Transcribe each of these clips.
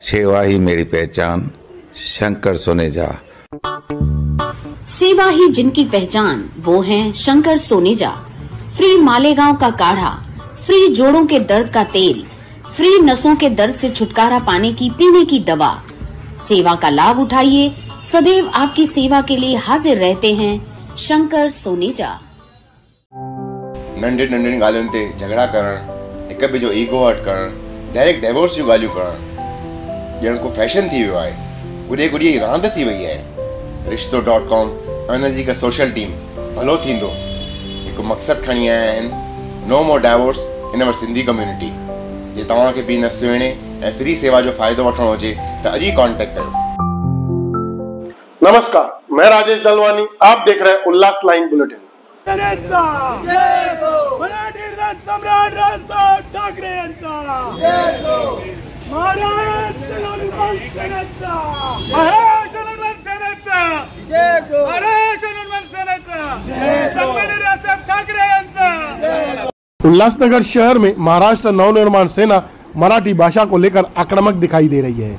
सेवा ही मेरी पहचान, शंकर सोनेजा। सेवा ही जिनकी पहचान, वो हैं शंकर सोनेजा। फ्री मालेगांव का काढ़ा, फ्री जोड़ों के दर्द का तेल, फ्री नसों के दर्द से छुटकारा पाने की पीने की दवा। सेवा का लाभ उठाइए, सदैव आपकी सेवा के लिए हाजिर रहते हैं शंकर सोनेजा। नंढे नंढे ॻाल्हियुनि ते झगड़ा करण, हिक ॿिए जो ईगो हट करण, डायरेक्ट डाइवोर्स जूं ॻाल्हियूं करण ॼण को फैशन थी वियो आहे। गुॾे गुॾी जी रांदि थी वई आहे। रिश्तो.com ऐं हुनजी हिकु सोशल टीम भलो थींदो हिकु मक़सदु खणी आया आहिनि, no more divorce in our Sindhi community. जे तव्हांखे बि न सुहिणे ऐं फ्री सेवा जो फ़ाइदो वठणो हुजे त अॼु ई कॉन्टेक्ट कयो। नमस्कार, मैं राजेश दलवानी, आप देख रहे हैं उल्लास लाइन बुलेटिन। उल्लासनगर शहर में महाराष्ट्र नवनिर्माण सेना मराठी भाषा को लेकर आक्रामक दिखाई दे रही है।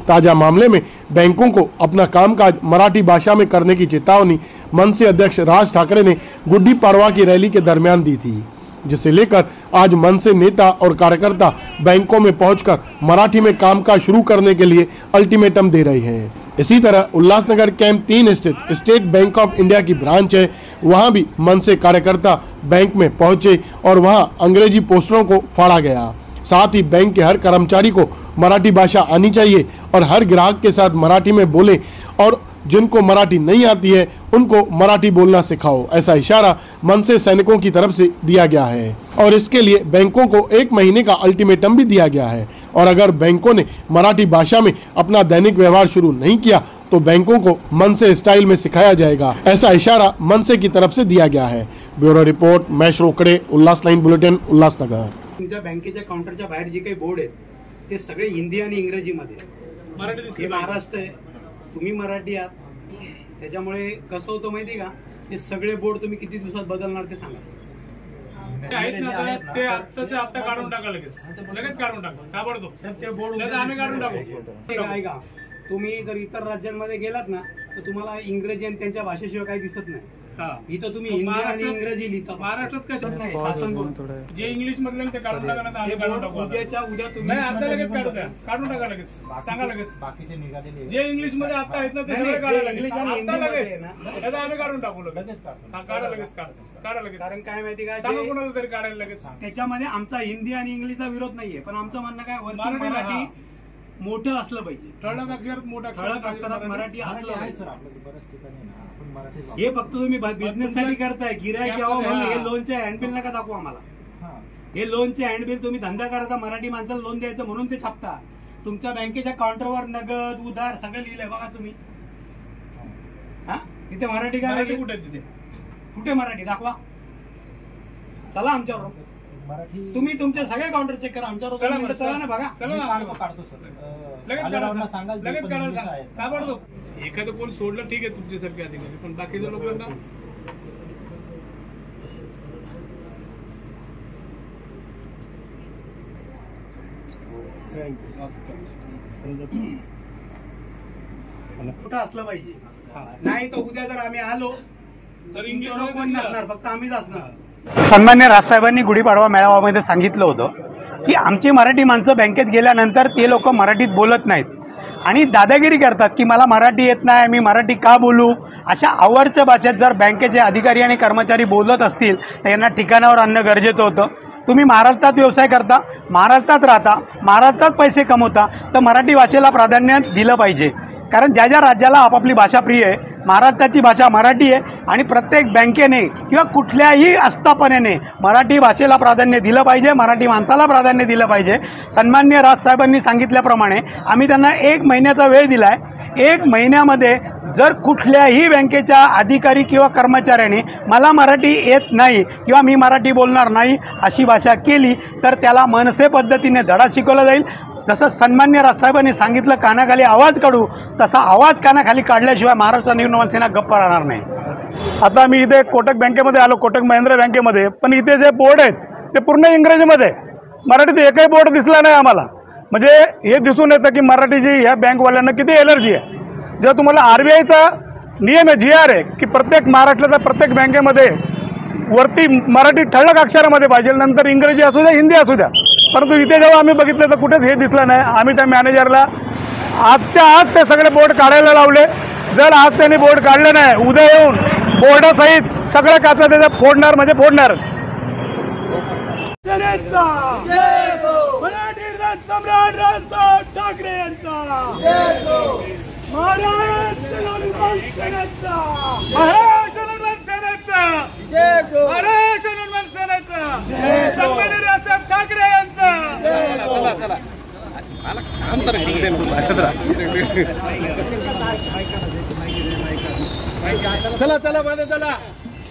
ताजा मामले में बैंकों को अपना कामकाज मराठी भाषा में करने की चेतावनी मनसे अध्यक्ष राज ठाकरे ने गुड्डी पाड़वा की रैली के दरमियान दी थी, जिसे लेकर आज मनसे नेता और कार्यकर्ता बैंकों में पहुंचकर मराठी में कामकाज शुरू करने के लिए अल्टीमेटम दे रहे हैं। इसी तरह उल्लासनगर कैंप 3 स्थित स्टेट बैंक ऑफ इंडिया की ब्रांच है, वहां भी मनसे कार्यकर्ता बैंक में पहुंचे और वहां अंग्रेजी पोस्टरों को फाड़ा गया। साथ ही बैंक के हर कर्मचारी को मराठी भाषा आनी चाहिए और हर ग्राहक के साथ मराठी में बोले और जिनको मराठी नहीं आती है उनको मराठी बोलना सिखाओ, ऐसा इशारा मनसे सैनिकों की तरफ से दिया गया है। और इसके लिए बैंकों को 1 महीने का अल्टीमेटम भी दिया गया है और अगर बैंकों ने मराठी भाषा में अपना दैनिक व्यवहार शुरू नहीं किया तो बैंकों को मनसे स्टाइल में सिखाया जाएगा, ऐसा इशारा मनसे की तरफ से दिया गया है। ब्यूरो रिपोर्ट, महेश रोकडे, उल्लास लाइन बुलेटिन, उल्लासनगर। तुमच्या बँकेच्या काउंटरच्या बाहेर जे काही बोर्ड आहेत ते सगळे हिंदी आणि इंग्रजीमध्ये मराठी महाराष्ट्र आहे, तुम्ही मराठी आहात, त्याच्यामुळे कसं होतं माहिती का, हे सगळे बोर्ड तुम्ही किती दिवसात बदलणार ते सांगा। ते आत्ताच्या आत्ता काढून टाका, लगेच काढून टाका, ताबडतोब ते बोर्ड आम्ही काढून टाकू। ऐका, तुम्ही जर इतर राज्यांमध्ये गेलात ना तर तुम्हाला इंग्रजी आणि त्यांच्या भाषेशिवाय काही दिसत नाही। इथं तुम्ही हिंदी आणि इंग्रजी लिहिता, महाराष्ट्रात कसं नाही, शासन बोर्ड जे इंग्लिश मधले ते काढून टाका ना, आम्ही काढून टाकू। उद्याच्या उद्या तुम्ही आता लगेच काढून टाका, लगेच सांगा, लगेच बाकीचे निघालेले जे इंग्लिश मध्ये आता आहेत ना ते सगळे काढा लगेच, आता लगेच आता आम्ही काढून टाकू, लगेच काढा, लगेच काढा लगेच। कारण काय माहिती काय, सांगा कोणाला तरी काढायला लगेच। त्याच्यामध्ये आमचा हिंदी आणि इंग्लिशचा विरोध नाहीये, पण आमचं म्हणणं काय, मराठी मोठं असलं पाहिजे, ठळक अक्षरात मोठं, ठळक अक्षरात मराठी असलं पाहिजे। हे फक्त तुम्ही बिझनेस साठी करताय, गिरायक यावं म्हणून हे लोनचे हँडबिल नका दाखवू आम्हाला। हे लोनचे हँडबिल तुम्ही धंदा करता, मराठी माणसाला लोन द्यायचं म्हणून ते छापता। तुमच्या बँकेच्या काउंटरवर नगद उधार सगळं लिहिलंय बघा तुम्ही। तिथे मराठी काय कुठे, तिथे कुठे मराठी दाखवा, चला आमच्यावर। तुम्ही तुमच्या सगळ्या काउंटर चेक करा, आमच्यावर चला ना, बघा काढतो सर, लगेच काढायला ताबडतोब। एखादं कोण सोडलं ठीक आहे तुमच्यासारखे अधिकारी, पण बाकीच्या लोकांना कुठं असलं पाहिजे, नाही तर उद्या जर आम्ही आलो तर तुमच्यावर कोण नसणार, फक्त आम्हीच असणार। सन्मान्य राजसाहेबांनी गुढीपाडवा मेळाव्यामध्ये सांगितलं होतं की आमची मराठी माणसं बँकेत गेल्यानंतर ते लोक मराठीत बोलत नाहीत आणि दादागिरी करतात की मला मराठी येत नाही, मी मराठी का बोलू। अशा आवडच्या भाषेत जर बँकेचे अधिकारी आणि कर्मचारी बोलत असतील तर यांना ठिकाणावर आणणं गरजेचं होतं। तुम्ही महाराष्ट्रात व्यवसाय करता, महाराष्ट्रात राहता, महाराष्ट्रात पैसे कमवता, तर मराठी भाषेला प्राधान्य दिलं पाहिजे। कारण ज्या ज्या राज्याला आपापली भाषा प्रिय आहे, महाराष्ट्राची भाषा मराठी आहे आणि प्रत्येक बँकेने किंवा कुठल्याही आस्थापनेने मराठी भाषेला प्राधान्य दिलं पाहिजे, मराठी माणसाला प्राधान्य दिलं पाहिजे। सन्मान्य राजसाहेबांनी सांगितल्याप्रमाणे आम्ही त्यांना 1 महिन्याचा वेळ दिला आहे। 1 महिन्यामध्ये जर कुठल्याही बँकेच्या अधिकारी किंवा कर्मचाऱ्याने मला मराठी येत नाही किंवा मी मराठी बोलणार नाही अशी भाषा केली तर त्याला मनसे पद्धतीने धडा शिकवला जाईल। जसं सन्मान्य राजसाहेबांनी सांगितलं कानाखाली आवाज काढू, तसा आवाज कानाखाली काढल्याशिवाय महाराष्ट्र नवनिर्माण सेना गप्प राहणार नाही। आता मी इथे कोटक बँकेमध्ये आलो, कोटक महिंद्रा बँकेमध्ये, पण इथे जे बोर्ड आहेत ते पूर्ण इंग्रजीमध्ये, मराठीत एकही बोर्ड दिसला नाही आम्हाला। म्हणजे हे दिसून येतं की मराठीची ह्या बँकवाल्यांना किती एलर्जी आहे. जेव्हा तुम्हाला RBIचा नियम आहे, GR आहे की प्रत्येक महाराष्ट्राच्या प्रत्येक बँकेमध्ये वरती मराठी ठळक अक्षरामध्ये पाहिजे, नंतर इंग्रजी असू द्या हिंदी असू द्या, परंतु इथे जेव्हा आम्ही बघितलं तर कुठेच हे दिसलं नाही. आम्ही त्या मॅनेजरला आजच्या आज ते सगळे बोर्ड काढायला लावले. जर आज त्यांनी बोर्ड काढले नाही, उद्या येऊन बोर्डासहित सगळ्या काचा त्याच्या फोडणार म्हणजे फोडणारच. सम्राट राजसाहेब ठाकरे यांचा महाराष्ट्र नवनिर्माण सेनेचा महाराष्ट्र नवनिर्माण सेनेचा महाराष्ट्र नवनिर्माण सेनेचा सन्माननीय राजसाहेब ठाकरे यांचा. चला चला मध्ये चला.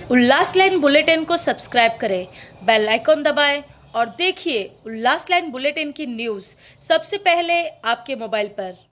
उल्लास लाइन बुलेटिन को सब्सक्राइब करें, बेल आइकॉन दबाएं और देखिए उल्लास लाइन बुलेटिन की न्यूज़ सबसे पहले आपके मोबाइल पर.